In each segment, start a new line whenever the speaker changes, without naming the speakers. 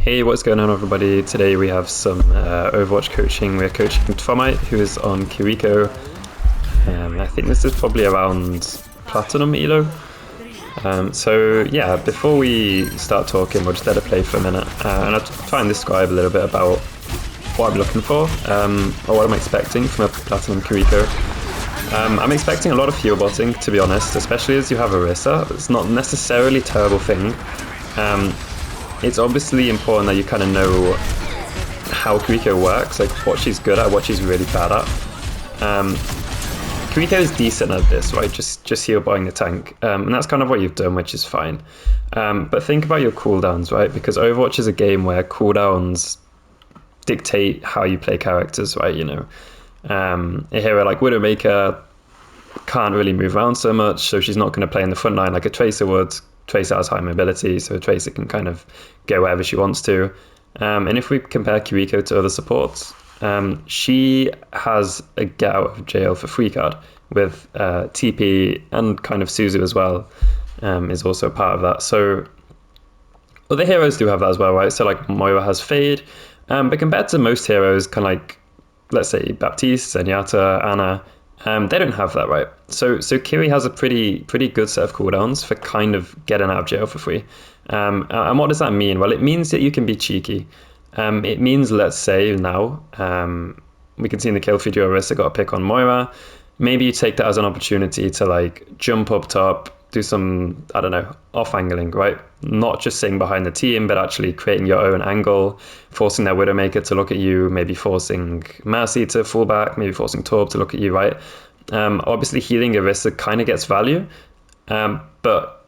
Hey, what's going on, everybody? Today we have some Overwatch coaching. We're coaching Twomite, who is on Kiriko. I think this is probably around Platinum Elo. So yeah, before we start talking, we'll just let it play for a minute. And I'll try and describe a little bit about what I'm looking for, or what I'm expecting from a Platinum Kiriko. I'm expecting a lot of heal botting, to be honest, especially as you have Orisa. It's not necessarily a terrible thing. It's obviously important that you kind of know how Kiriko works, like what she's good at, what she's really bad at. Kiriko is decent at this, right? Just heal botting the tank, and that's kind of what you've done, which is fine. But think about your cooldowns, right? Because Overwatch is a game where cooldowns dictate how you play characters, right? You know, a hero like Widowmaker can't really move around so much, so she's not going to play in the front line like a Tracer would. Tracer has high mobility, so Tracer can kind of go wherever she wants to. And if we compare Kiriko to other supports, she has a get out of jail for free card with TP, and kind of Suzu as well is also a part of that. So other heroes do have that as well, right? So like Moira has Fade, but compared to most heroes, kind of like, let's say, Baptiste, Zenyatta, Ana, they don't have that, right? So Kiri has a pretty good set of cooldowns for kind of getting out of jail for free. And what does that mean? Well, it means that you can be cheeky. It means, let's say now, we can see in the kill feed, Orisa got a pick on Moira. Maybe you take that as an opportunity to like jump up top, do some, I don't know, off angling, right? Not just sitting behind the team, but actually creating your own angle, forcing their Widowmaker to look at you, maybe forcing Mercy to fall back, maybe forcing Torb to look at you, right? Obviously healing Orisa kind of gets value, but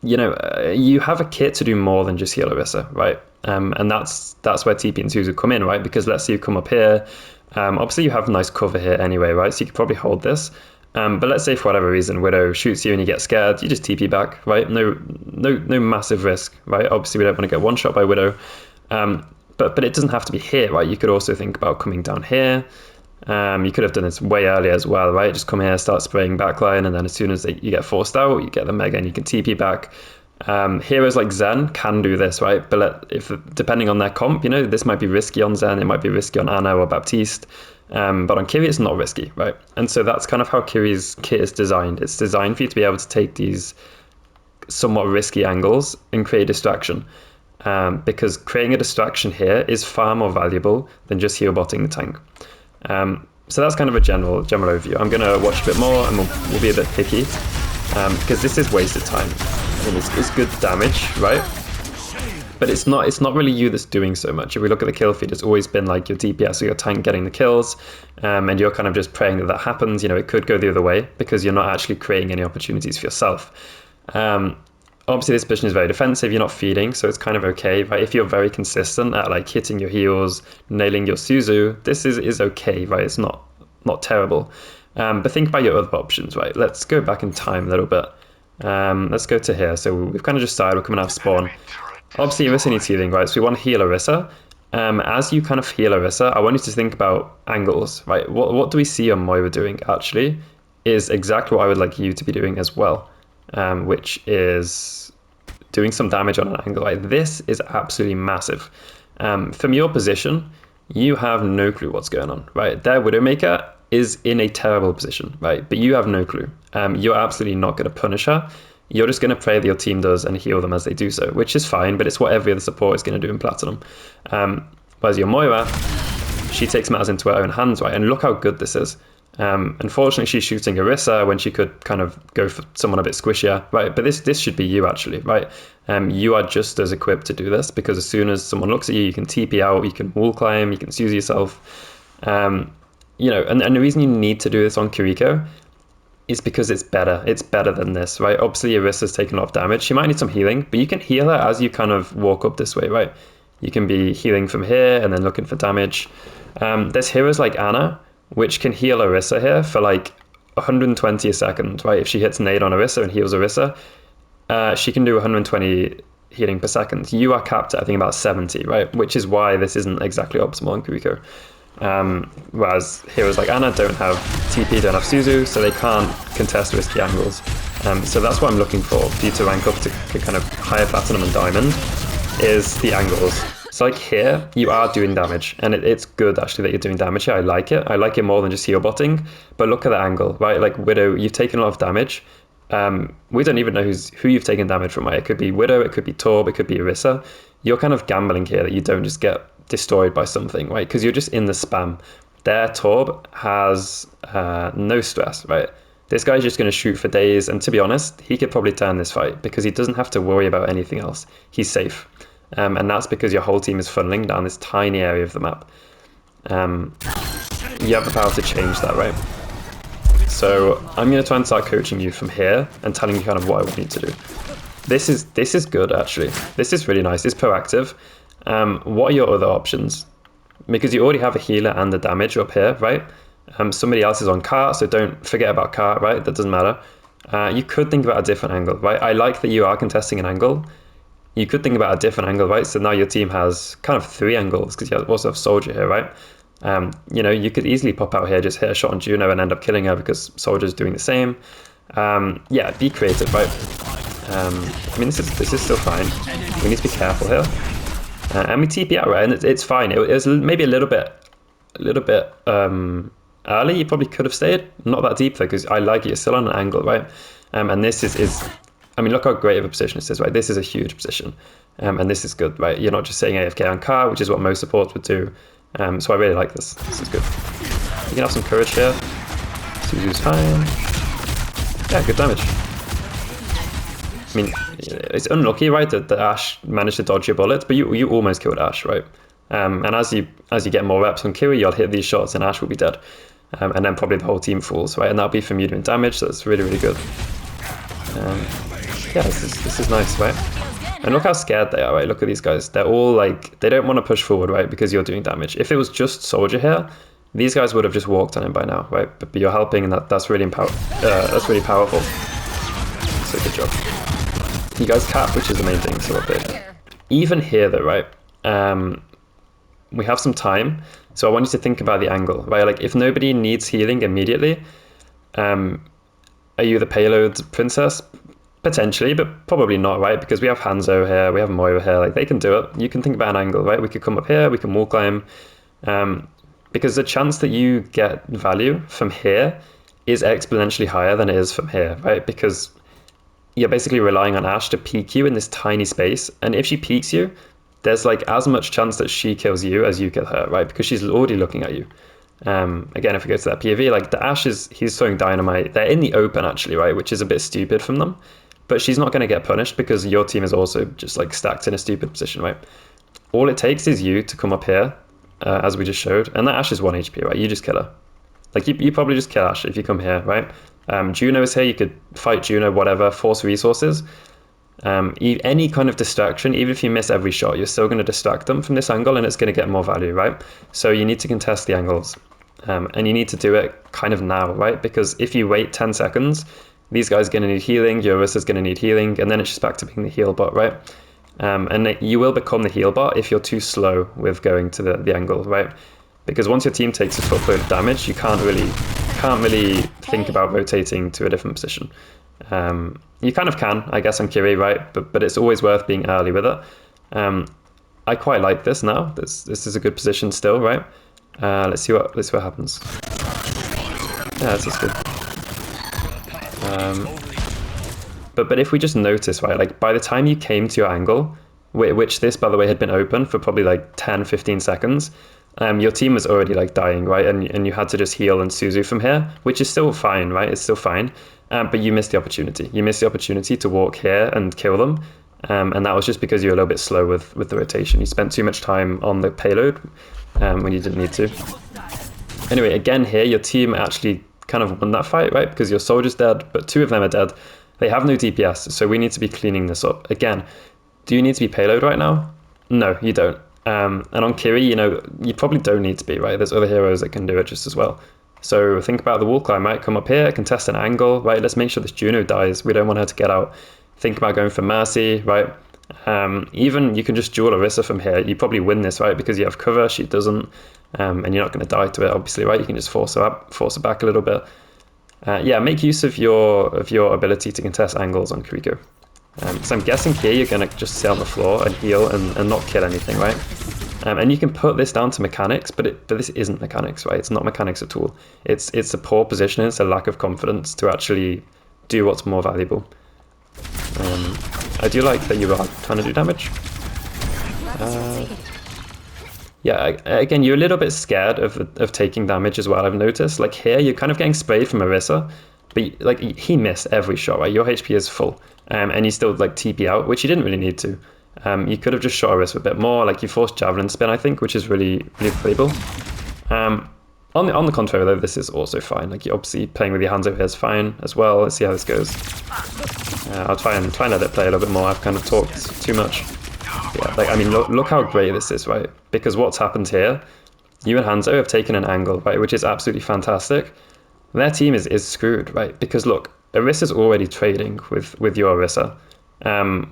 you know, you have a kit to do more than just heal Orisa, right? And that's where TP and Suzu come in, right? Because let's say you come up here, obviously you have nice cover here anyway, right? So you could probably hold this. But let's say for whatever reason Widow shoots you and you get scared, you just TP back, right? No massive risk, right? Obviously we don't want to get one shot by Widow, but it doesn't have to be here, right? You could also think about coming down here. You could have done this way earlier as well, right? Just come here, start spraying backline, and then as soon as you get forced out, you get the Mega and you can TP back. Heroes like Zen can do this, right? But if depending on their comp, you know, this might be risky on Zen, it might be risky on Ana or Baptiste. But on Kiri, it's not risky, right? And so that's kind of how Kiri's kit is designed. It's designed for you to be able to take these somewhat risky angles and create a distraction. Because creating a distraction here is far more valuable than just heal botting the tank. So that's kind of a general overview. I'm going to watch a bit more and we'll be a bit picky, because this is wasted time. I mean, it's good damage, right? But it's not really you that's doing so much. If we look at the kill feed, it's always been like your DPS or your tank getting the kills, and you're kind of just praying that happens. You know, it could go the other way because you're not actually creating any opportunities for yourself. Obviously, this position is very defensive. You're not feeding, so it's kind of okay, right? If you're very consistent at like hitting your heals, nailing your Suzu, this is okay, right? It's not terrible. But think about your other options, right? Let's go back in time a little bit. Let's go to here. So we've kind of just started. We're coming out of spawn. Obviously, Orisa needs healing, right? So we want to heal Orisa. As you kind of heal Orisa, I want you to think about angles, right? What do we see on Moira doing, actually, is exactly what I would like you to be doing as well, which is doing some damage on an angle. Right? This is absolutely massive. From your position, you have no clue what's going on, right? Their Widowmaker is in a terrible position, right? But you have no clue. You're absolutely not going to punish her. You're just going to pray that your team does and heal them as they do so, which is fine, but it's what every other support is going to do in Platinum. Whereas your Moira, she takes matters into her own hands, right? And look how good this is. Unfortunately, she's shooting Orisa when she could kind of go for someone a bit squishier, right? But this should be you, actually, right? You are just as equipped to do this, because as soon as someone looks at you, you can TP out, you can wall climb, you can Suzy yourself. You know, and the reason you need to do this on Kiriko is because it's better. It's better than this, right? Obviously, Orisa's taken a lot of damage. She might need some healing, but you can heal her as you kind of walk up this way, right? You can be healing from here and then looking for damage. There's heroes like Ana, which can heal Orisa here for like 120 a second, right? If she hits nade on Orisa and heals Orisa, she can do 120 healing per second. You are capped at, I think, about 70, right? Which is why this isn't exactly optimal on Kiriko. Whereas heroes like Ana don't have TP, don't have Suzu, so they can't contest risky angles. So that's what I'm looking for you to rank up to kind of higher Platinum and Diamond. is the angles. So like here, you are doing damage, and it's good actually that you're doing damage here. I like it. I like it more than just heal botting. But look at the angle, right? Like Widow, you've taken a lot of damage. We don't even know who you've taken damage from. Right? It could be Widow, it could be Torb, it could be Orisa. You're kind of gambling here that you don't just get destroyed by something, right? Because you're just in the spam. Their Torb has no stress, right? This guy's just going to shoot for days, and to be honest, he could probably turn this fight because he doesn't have to worry about anything else. He's safe. And that's because your whole team is funneling down this tiny area of the map. You have the power to change that, right? So I'm going to try and start coaching you from here and telling you kind of what I want you to do. This is good, actually. This is really nice. It's proactive. What are your other options? Because you already have a healer and the damage up here, right? Somebody else is on cart, so don't forget about cart, right? That doesn't matter. You could think about a different angle, right? I like that you are contesting an angle. You could think about a different angle, right? So now your team has kind of 3 angles because you also have Soldier here, right? You know, you could easily pop out here, just hit a shot on Juno and end up killing her because Soldier's doing the same. Yeah, be creative, right? I mean, this is still fine. We need to be careful here. And we TP out, right? And it's fine. It was maybe a little bit early. You probably could have stayed. Not that deep though, because I like it. You're still on an angle, right? And this is I mean, look how great of a position this is, right? This is a huge position. And this is good, right? You're not just saying AFK on car, which is what most supports would do. So I really like this. This is good. You can have some courage here. Suzu's fine. Yeah, good damage. I mean, it's unlucky, right, that Ashe managed to dodge your bullets, but you almost killed Ashe, right? And as you get more reps on Kiri, you'll hit these shots and Ashe will be dead. And then probably the whole team falls, right? And that'll be from you doing damage, so that's really, really good. Yeah, this is nice, right? And look how scared they are, right? Look at these guys. They're all like, they don't want to push forward, right? Because you're doing damage. If it was just Soldier here, these guys would have just walked on him by now, right? But you're helping, and that's really powerful. So good job. You guys cap, which is the main thing, so we're big. Even here though, right? We have some time, so I want you to think about the angle, right? Like if nobody needs healing immediately, are you the payload princess? Potentially, but probably not, right? Because we have Hanzo here, we have Moira here, like they can do it. You can think about an angle, right? We could come up here, we can wall climb. Because the chance that you get value from here is exponentially higher than it is from here, right? Because you're basically relying on Ashe to peek you in this tiny space. And if she peeks you, there's like as much chance that she kills you as you kill her, right? Because she's already looking at you. Again, if we go to that POV, like the Ashe he's throwing dynamite. They're in the open actually, right? Which is a bit stupid from them. But she's not going to get punished because your team is also just like stacked in a stupid position, right? All it takes is you to come up here, as we just showed. And that Ashe is 1 HP, right? You just kill her. Like you probably just kill Ashe if you come here, right? Juno is here. You could fight Juno, whatever, force resources. Any kind of distraction, even if you miss every shot, you're still going to distract them from this angle and it's going to get more value, right? So you need to contest the angles. And you need to do it kind of now, right? Because if you wait 10 seconds, these guys are going to need healing, Eurus is going to need healing, and then it's just back to being the heal bot, right? And you will become the heal bot if you're too slow with going to the angle, right? Because once your team takes a footload of damage, you can't really think about rotating to a different position. You kind of can, I guess, on Kiri, right? But it's always worth being early with it. I quite like this now. This is a good position still, right? Let's see what happens. Yeah, this is good. But if we just notice, right, like by the time you came to your angle, which this, by the way, had been open for probably like 10, 15 seconds, your team was already like dying, right? And you had to just heal and Suzu from here, which is still fine, right? It's still fine. But you missed the opportunity. You missed the opportunity to walk here and kill them. And that was just because you were a little bit slow with the rotation. You spent too much time on the payload when you didn't need to. Anyway, again here, your team actually kind of won that fight, right? Because your soldier's dead, but 2 of them are dead. They have no DPS, so we need to be cleaning this up. Again, do you need to be payload right now? No, you don't. And on Kiri, you know, you probably don't need to be, right? There's other heroes that can do it just as well. So think about the wall climb, right? Come up here, contest an angle, right? Let's make sure this Juno dies. We don't want her to get out. Think about going for Mercy, right? Even you can just duel Orisa from here. You probably win this, right? Because you have cover, she doesn't. And you're not going to die to it, obviously, right? You can just force her back a little bit. Yeah, make use of your ability to contest angles on Kiriko. So I'm guessing here you're going to just sit on the floor and heal and not kill anything, right? And you can put this down to mechanics, but this isn't mechanics, right? It's not mechanics at all. It's a poor positioning, it's a lack of confidence to actually do what's more valuable. I do like that you are trying to do damage. Yeah, again, you're a little bit scared of taking damage as well, I've noticed. Like here, you're kind of getting sprayed from Orisa, but like he missed every shot, right? Your HP is full, and you still like TP out, which you didn't really need to. You could have just shot Orisa a bit more, like you forced Javelin Spin, I think, which is really playable. On the contrary, though, this is also fine. Like you're obviously playing with your hands over here is fine as well. Let's see how this goes. I'll try and let it play a little bit more. I've kind of talked too much. Yeah, like I mean, look how great this is, right? Because what's happened here, you and Hanzo have taken an angle, right, which is absolutely fantastic. Their team is screwed, right? Because look, Orisa's already trading with your Orisa,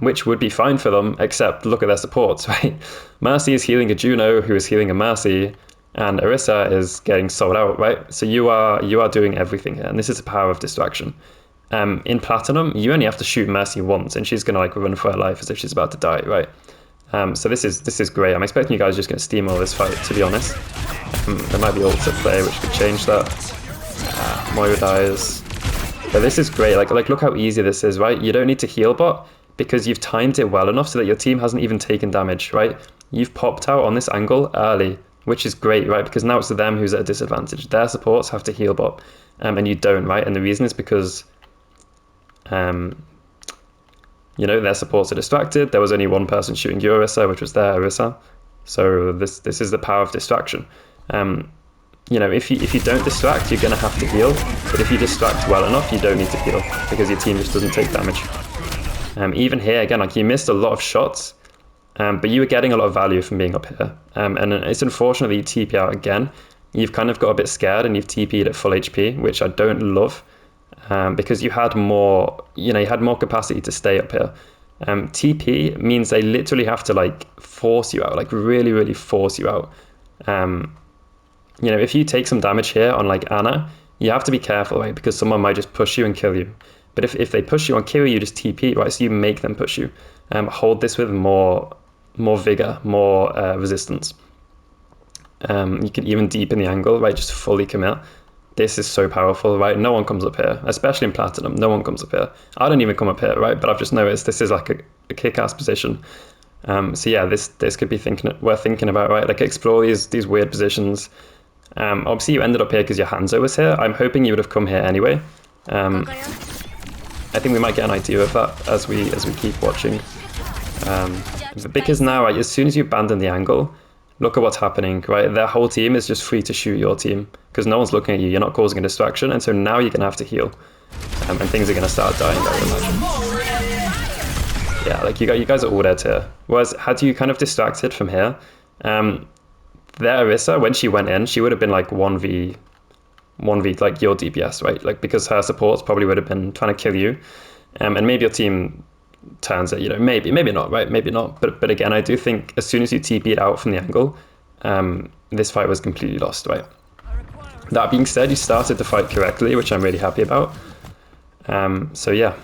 which would be fine for them, except look at their supports, right? Mercy is healing a Juno, who is healing a Mercy, and Orisa is getting sold out, right? So you are doing everything here, and this is the power of distraction. In Platinum, you only have to shoot Mercy once, and she's gonna like run for her life as if she's about to die, right? So this is great. I'm expecting you guys are just gonna steamroll this fight, to be honest. There might be ults at play, which could change that. Moira dies. But this is great. Like look how easy this is, right? You don't need to heal bot because you've timed it well enough so that your team hasn't even taken damage, right? You've popped out on this angle early, which is great, right? Because now it's them who's at a disadvantage. Their supports have to heal bot, and you don't, right? And the reason is because you know, their supports are distracted. There was only one person shooting your Orisa, which was their Orisa. So this is the power of distraction. You know, if you don't distract, you're going to have to heal. But if you distract well enough, you don't need to heal because your team just doesn't take damage. Even here, again, like you missed a lot of shots, but you were getting a lot of value from being up here. And it's unfortunate that you TP out again. You've kind of got a bit scared and you've TP'd at full HP, which I don't love. Because you had more capacity to stay up here. TP means they literally have to like force you out, like really, really force you out. You know, if you take some damage here on like Anna, you have to be careful, right? Because someone might just push you and kill you. But if they push you and kill you, just TP, right? So you make them push you. Hold this with more vigor, more resistance. You can even deepen the angle, right? Just fully commit. This is so powerful, right? No one comes up here, especially in Platinum. No one comes up here. I don't even come up here, right? But I've just noticed this is like a kick-ass position. So yeah, this could be worth thinking about, right? Like explore these weird positions. Obviously, you ended up here because your Hanzo was here. I'm hoping you would have come here anyway. I think we might get an idea of that as we keep watching. Because now, right, as soon as you abandon the angle, look at what's happening, right? Their whole team is just free to shoot your team because no one's looking at you. You're not causing a distraction, and so now you're gonna have to heal, and things are gonna start dying, I would imagine. Yeah, like you guys are all dead here. Whereas had you kind of distracted from here, their Orisa, when she went in, she would have been like 1v like your DPS, right? Like because her supports probably would have been trying to kill you, and maybe your team turns it, you know, maybe not, right? Maybe not. But again, I do think as soon as you TP'd out from the angle, this fight was completely lost, right? That being said, you started the fight correctly, which I'm really happy about. So yeah.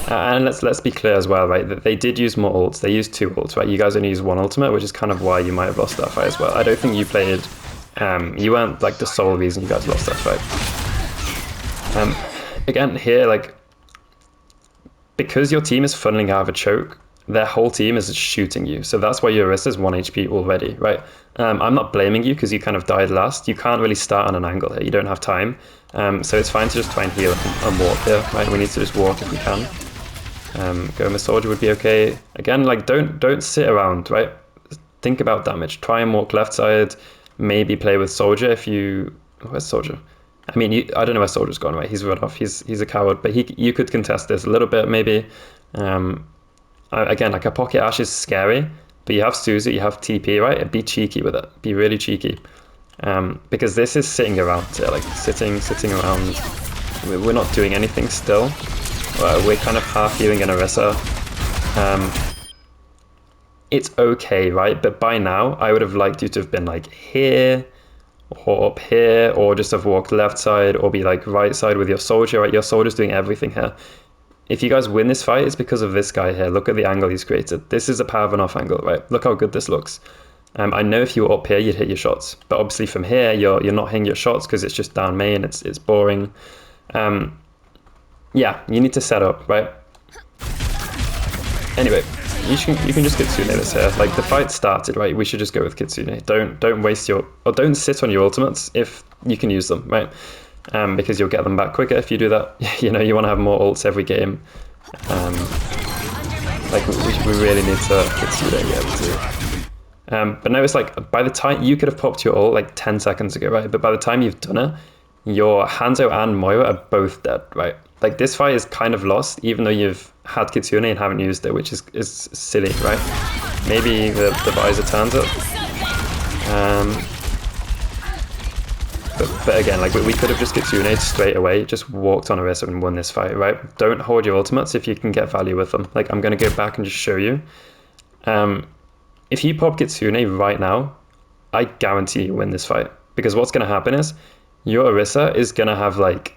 And let's be clear as well, right? That they did use more ults. They used 2 ults, right? You guys only used 1 ultimate, which is kind of why you might have lost that fight as well. I don't think you played. You weren't like the sole reason you guys lost that fight. Again, here, like, because your team is funneling out of a choke, their whole team is shooting you. So that's why your Orisa is 1 HP already, right? I'm not blaming you because you kind of died last. You can't really start on an angle here. You don't have time. So it's fine to just try and heal and walk here, right? We need to just walk if we can. Going with Soldier would be okay. Again, like, don't sit around, right? Think about damage. Try and walk left side. Maybe play with Soldier if you... Where's Soldier? I mean, I don't know where Soldier's gone, right? He's run off. He's a coward, but you could contest this a little bit, maybe. Again, like a pocket Ash is scary, but you have Suzu, you have TP, right? Be cheeky with it. Be really cheeky. Because this is sitting around, like sitting around. We're not doing anything still. We're kind of half healing an Orisa. It's okay, right? But by now, I would have liked you to have been like here, or up here, or just have walked left side, or be like right side with your soldier, right? Your soldier's doing everything here. If you guys win this fight, it's because of this guy here. Look at the angle he's created. This is a power off angle, right? Look how good this looks. I know if you were up here, you'd hit your shots, but obviously from here, you're not hitting your shots because it's just down main. It's boring. Yeah, you need to set up, right? Anyway, you can just Kitsune this here. Like, the fight started, right? We should just go with Kitsune. Don't waste your, or don't sit on your ultimates if you can use them, right? Because you'll get them back quicker if you do that. You know, you want to have more ults every game. Like, we really need to Kitsune be able to. But no, it's like, by the time, you could have popped your ult like 10 seconds ago, right? But by the time you've done it, your Hanzo and Moira are both dead, right? Like, this fight is kind of lost, even though you've had Kitsune and haven't used it, which is silly, right? Maybe the visor turns it. But again, like, we could have just Kitsune straight away, just walked on Orisa and won this fight, right? Don't hoard your ultimates if you can get value with them. Like, I'm going to go back and just show you. If you pop Kitsune right now, I guarantee you win this fight. Because what's going to happen is, your Orisa is going to have, like,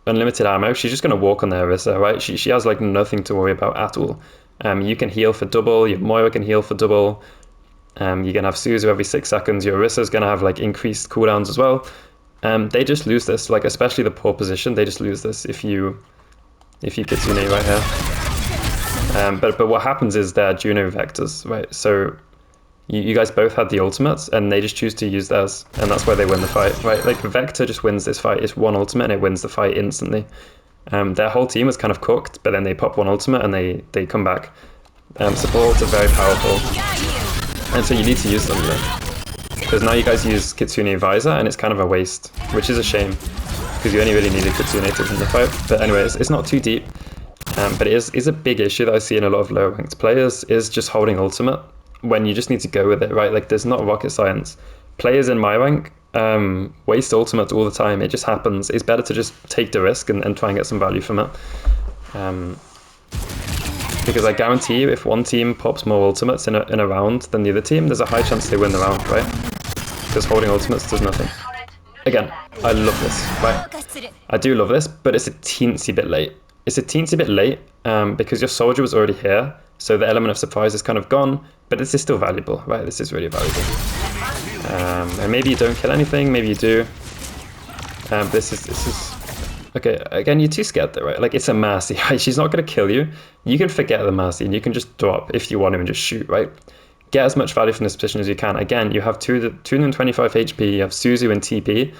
unlimited ammo. She's just going to walk on the Orisa, right? She has, like, nothing to worry about at all. You can heal for double. Your Moira can heal for double. You're going to have Suzu every 6 seconds. Your Orisa is going to have, like, increased cooldowns as well. They just lose this, like, especially the poor position. They just lose this if you Kitsune right here. But what happens is they're Juno vectors, right? So you guys both had the ultimates, and they just choose to use theirs, and that's why they win the fight, right? Like, Vector just wins this fight. It's one ultimate, and it wins the fight instantly. Their whole team was kind of cooked, but then they pop one ultimate, and they come back. Support are very powerful, and so you need to use them, because now you guys use Kitsune Visor, and it's kind of a waste, which is a shame, because you only really needed Kitsune to win the fight. But anyways, it's not too deep, but it is a big issue that I see in a lot of lower ranked players, is just holding ultimate, when you just need to go with it, right? Like, there's not rocket science. Players in my rank waste ultimate all the time. It just happens. It's better to just take the risk and try and get some value from it. Because I guarantee you, if one team pops more ultimates in a round than the other team, there's a high chance they win the round, right? Because holding ultimates does nothing. Again, I love this, right? I do love this, but it's a teensy bit late. It's a teensy bit late because your soldier was already here, so the element of surprise is kind of gone, but this is still valuable, right? This is really valuable. And maybe you don't kill anything, maybe you do. This is okay. Again, you're too scared though, right? Like, it's a Mercy, right? She's not going to kill you. You can forget the Mercy, and you can just drop if you want to and just shoot, right? Get as much value from this position as you can. Again, you have 225 HP, you have Suzu and TP,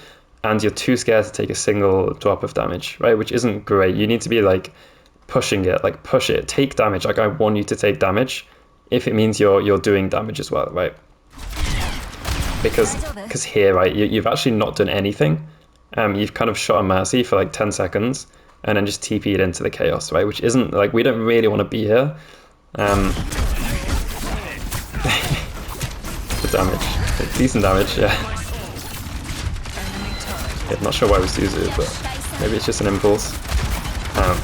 and you're too scared to take a single drop of damage, right? Which isn't great. You need to be, like, pushing it, like, push it, take damage. Like, I want you to take damage if it means you're doing damage as well, right? Because here, right, you've actually not done anything. You've kind of shot a Mercy for like 10 seconds and then just TP'd into the chaos, right? Which isn't, like, we don't really want to be here. The damage, decent damage, yeah. I'm not sure why we use it, but maybe it's just an impulse.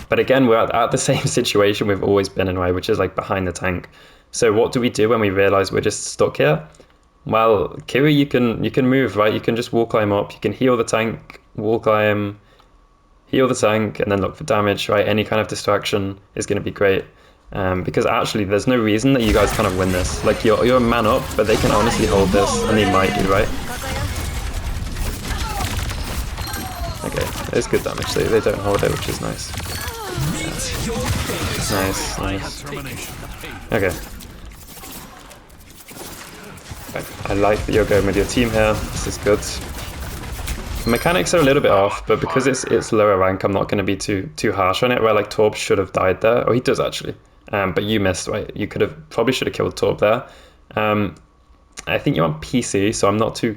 But again, we're at the same situation we've always been in, right? Which is, like, behind the tank. So what do we do when we realize we're just stuck here? Well, Kiri, you can move, right? You can just wall climb up. You can heal the tank, wall climb, heal the tank, and then look for damage, right? Any kind of distraction is going to be great. Because actually, there's no reason that you guys kind of win this. Like, you're a man up, but they can honestly hold this, and they might do, right? Okay, it's good damage. They don't hold it, which is nice. Yeah. Nice. Okay. I like that you're going with your team here. This is good. Mechanics are a little bit off, but because it's lower rank, I'm not going to be too harsh on it. Where, like, Torb should have died there. Oh, he does actually. But you missed, right? You probably should have killed Torb there. I think you're on PC, so I'm not too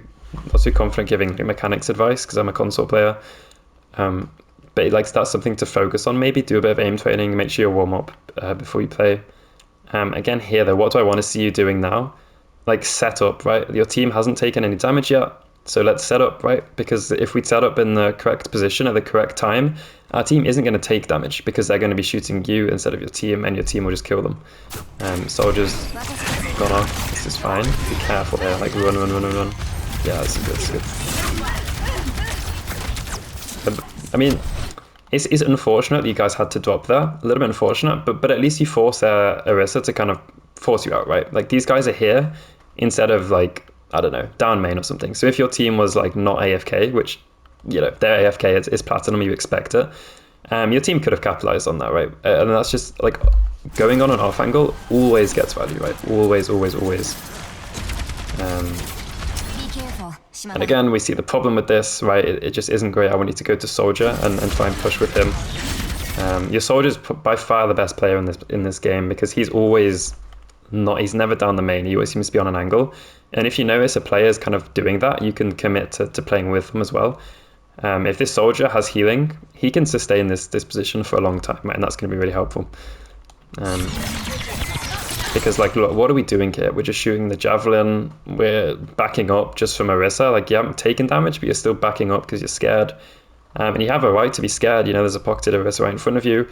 confident giving mechanics advice because I'm a console player. But, like, that's something to focus on. Maybe do a bit of aim training. Make sure you warm up before you play. Again, here though, what do I want to see you doing now? Like, set up, right? Your team hasn't taken any damage yet, so let's set up, right? Because if we set up in the correct position at the correct time, our team isn't going to take damage because they're going to be shooting you instead of your team, and your team will just kill them. Soldiers gone off. This is fine. Be careful here. Like, run. Yeah, that's good, that's good. I mean, it's unfortunate you guys had to drop there. A little bit unfortunate, but at least you force Orisa to kind of force you out, right? Like, these guys are here instead of, like, I don't know, down main or something. So if your team was, like, not AFK, which, you know, they're AFK, it's platinum, you expect it, your team could have capitalized on that, right? And that's just, like, going on an off angle always gets value, right? Always, always, always. And again, we see the problem with this, right? It just isn't great. I want you to go to Soldier and try and push with him. Your Soldier's by far the best player in this game because he's always not, he's never down the main. He always seems to be on an angle. And if you notice a player's kind of doing that, you can commit to playing with them as well. If this Soldier has healing, he can sustain this position for a long time, right? And that's going to be really helpful. Because, like, look, what are we doing here? We're just shooting the Javelin. We're backing up just from Orisa. Like, you haven't taken damage, but you're still backing up because you're scared. And you have a right to be scared. You know, there's a pocketed Orisa right in front of you.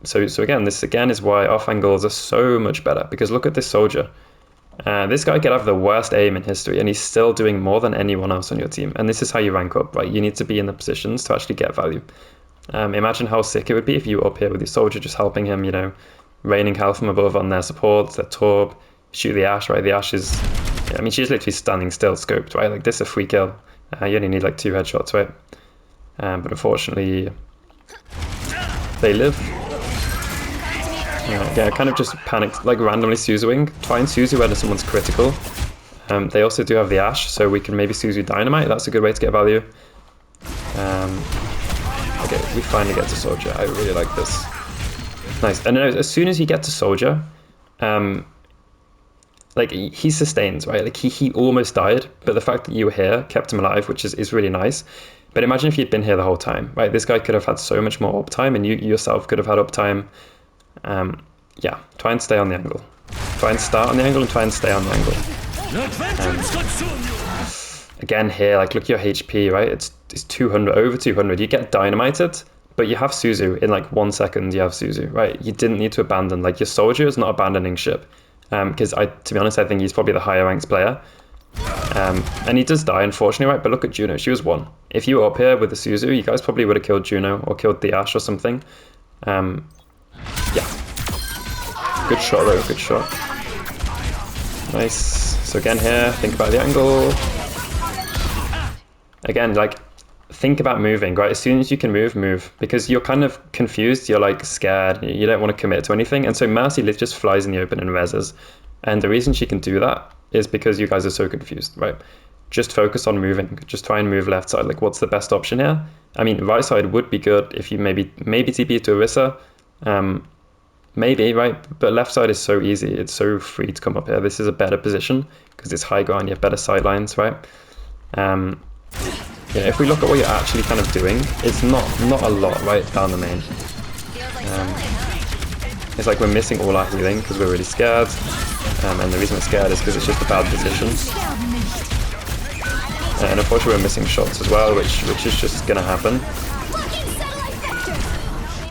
So again, this again is why off angles are so much better. Because look at this Soldier. This guy could have the worst aim in history, and he's still doing more than anyone else on your team. And this is how you rank up, right? You need to be in the positions to actually get value. Imagine how sick it would be if you were up here with your Soldier just helping him, you know, raining health from above on their supports, their Torb, shoot the Ashe, right? The Ashe is, I mean, she's literally standing still scoped, right? Like, this is a free kill. You only need like 2 headshots, right? But unfortunately, they live. Yeah, kind of just panicked, like randomly Suzuing. Try and Suzu when someone's critical. They also do have the Ashe, so we can maybe Suzu Dynamite. That's a good way to get value. Okay, we finally get to Soldier. I really like this. Nice. And as soon as you get to Soldier, like, he sustains, right? Like, he almost died, but the fact that you were here kept him alive, which is really nice. But imagine if you'd been here the whole time, right? This guy could have had so much more uptime, and you yourself could have had uptime. Yeah, try and stay on the angle. Try and start on the angle and try and stay on the angle. Again here, like, look at your HP, right? It's 200, over 200. You get dynamited, but you have Suzu. In like 1 second, you have Suzu, right? You didn't need to abandon. Like, your Soldier is not abandoning ship. Because to be honest, I think he's probably the higher ranked player. And he does die, unfortunately, right? But look at Juno, she was 1. If you were up here with the Suzu, you guys probably would have killed Juno or killed the Ashe or something. Yeah. Good shot though, good shot. Nice. So again here, think about the angle. Again, like, think about moving, right? As soon as you can move. Because you're kind of confused, you're like scared, you don't want to commit to anything. And so Mercy just flies in the open and reses. And the reason she can do that is because you guys are so confused, right? Just focus on moving. Just try and move left side. Like, what's the best option here? I mean, right side would be good if you maybe TP to Orisa. Maybe, right? But left side is so easy. It's so free to come up here. This is a better position because it's high ground. You have better sidelines, right? Yeah, if we look at what you're actually kind of doing, it's not a lot, right, down the main. It's like we're missing all our healing because we're really scared. And the reason we're scared is because it's just a bad position. And unfortunately we're missing shots as well, which is just gonna happen.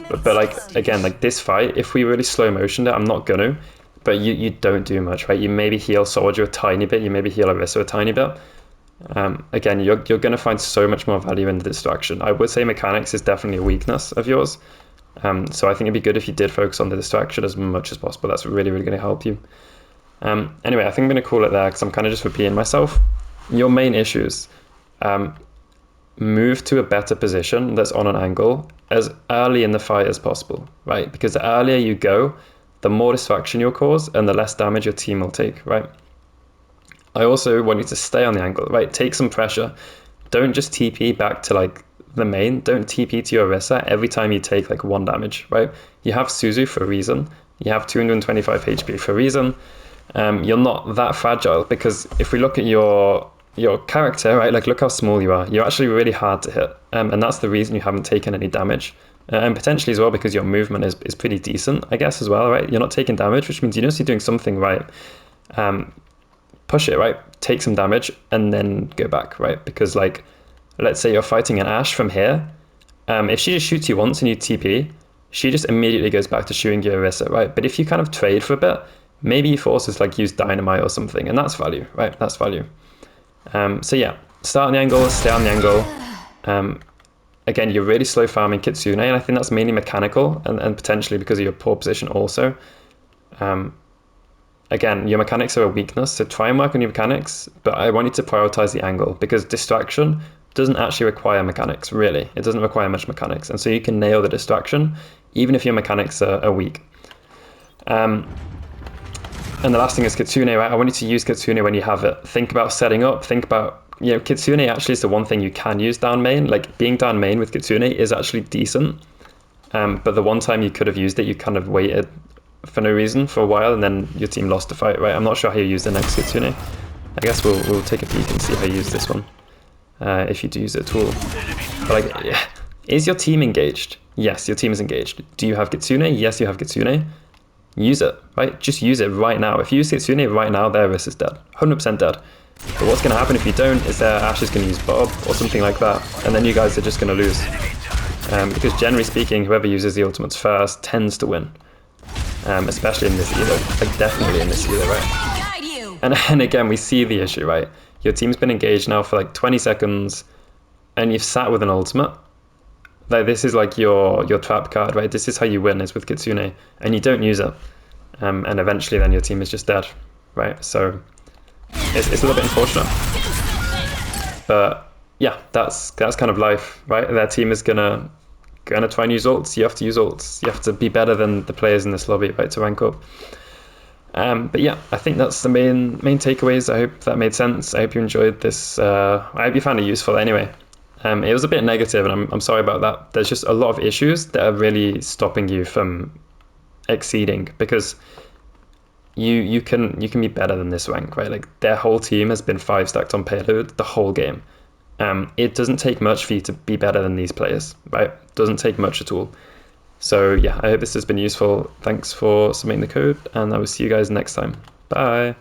But like, again, like this fight, if we really slow motioned it, I'm not gonna, but you don't do much, right? You maybe heal Soldier a tiny bit, you maybe heal Orisa a tiny bit. Again, you're gonna find so much more value in the distraction. I would say mechanics is definitely a weakness of yours. So I think it'd be good if you did focus on the distraction as much as possible. That's really, really gonna help you. Anyway, I think I'm gonna call it there because I'm kind of just repeating myself. Your main issues, move to a better position that's on an angle as early in the fight as possible, right? Because the earlier you go, the more distraction you'll cause and the less damage your team will take, right? I also want you to stay on the angle, right? Take some pressure. Don't just TP back to like the main. Don't TP to your Orisa every time you take like 1 damage, right? You have Suzu for a reason. You have 225 HP for a reason. You're not that fragile because if we look at your character, right, like look how small you are. You're actually really hard to hit, and that's the reason you haven't taken any damage. And potentially as well because your movement is pretty decent, I guess, as well, right? You're not taking damage, which means you know you're doing something right. Push it, right? Take some damage and then go back, right? Because like, let's say you're fighting an Ashe from here. If she just shoots you once and you TP, she just immediately goes back to shooting your Orisa, right? But if you kind of trade for a bit, maybe you force us like use Dynamite or something, and that's value, right? That's value. So yeah, start on the angle, stay on the angle. Again, you're really slow farming Kitsune, and I think that's mainly mechanical and potentially because of your poor position also. Again, your mechanics are a weakness, so try and work on your mechanics, but I want you to prioritize the angle because distraction doesn't actually require mechanics, really. It doesn't require much mechanics, and so you can nail the distraction even if your mechanics are weak. And the last thing is Kitsune, right? I want you to use Kitsune when you have it. Think about setting up, think about, Kitsune actually is the one thing you can use down main. Like, being down main with Kitsune is actually decent, but the one time you could have used it, you kind of waited for no reason for a while, and then your team lost the fight, right? I'm not sure how you use the next Kitsune. I guess we'll take a peek and see how you use this one, if you do use it at all. But like, yeah. Is your team engaged? Yes, your team is engaged. Do you have Kitsune? Yes, you have Kitsune. Use it, right? Just use it right now. If you use Kitsune right now, their risk is dead. 100% dead. But what's going to happen if you don't is their Ash is going to use Bob or something like that, and then you guys are just going to lose. Because generally speaking, whoever uses the ultimates first tends to win. Especially in this either, like definitely in this either, right? And again, we see the issue, right? Your team's been engaged now for like 20 seconds, and you've sat with an ultimate. Like, this is like your trap card, right? This is how you win, is with Kitsune, and you don't use it, and eventually then your team is just dead, right? So it's a little bit unfortunate, but yeah, that's kind of life, right? Their team is gonna try and use ults. You have to use ults. You have to be better than the players in this lobby, right, to rank up. But yeah, I think that's the main takeaways. I hope that made sense. I hope you enjoyed this. I hope you found it useful anyway. It was a bit negative, and I'm sorry about that. There's just a lot of issues that are really stopping you from exceeding, because you can be better than this rank, right? Like, their whole team has been 5 stacked on payload the whole game. It doesn't take much for you to be better than these players, right? It doesn't take much at all. So yeah, I hope this has been useful. Thanks for submitting the code, and I will see you guys next time. Bye.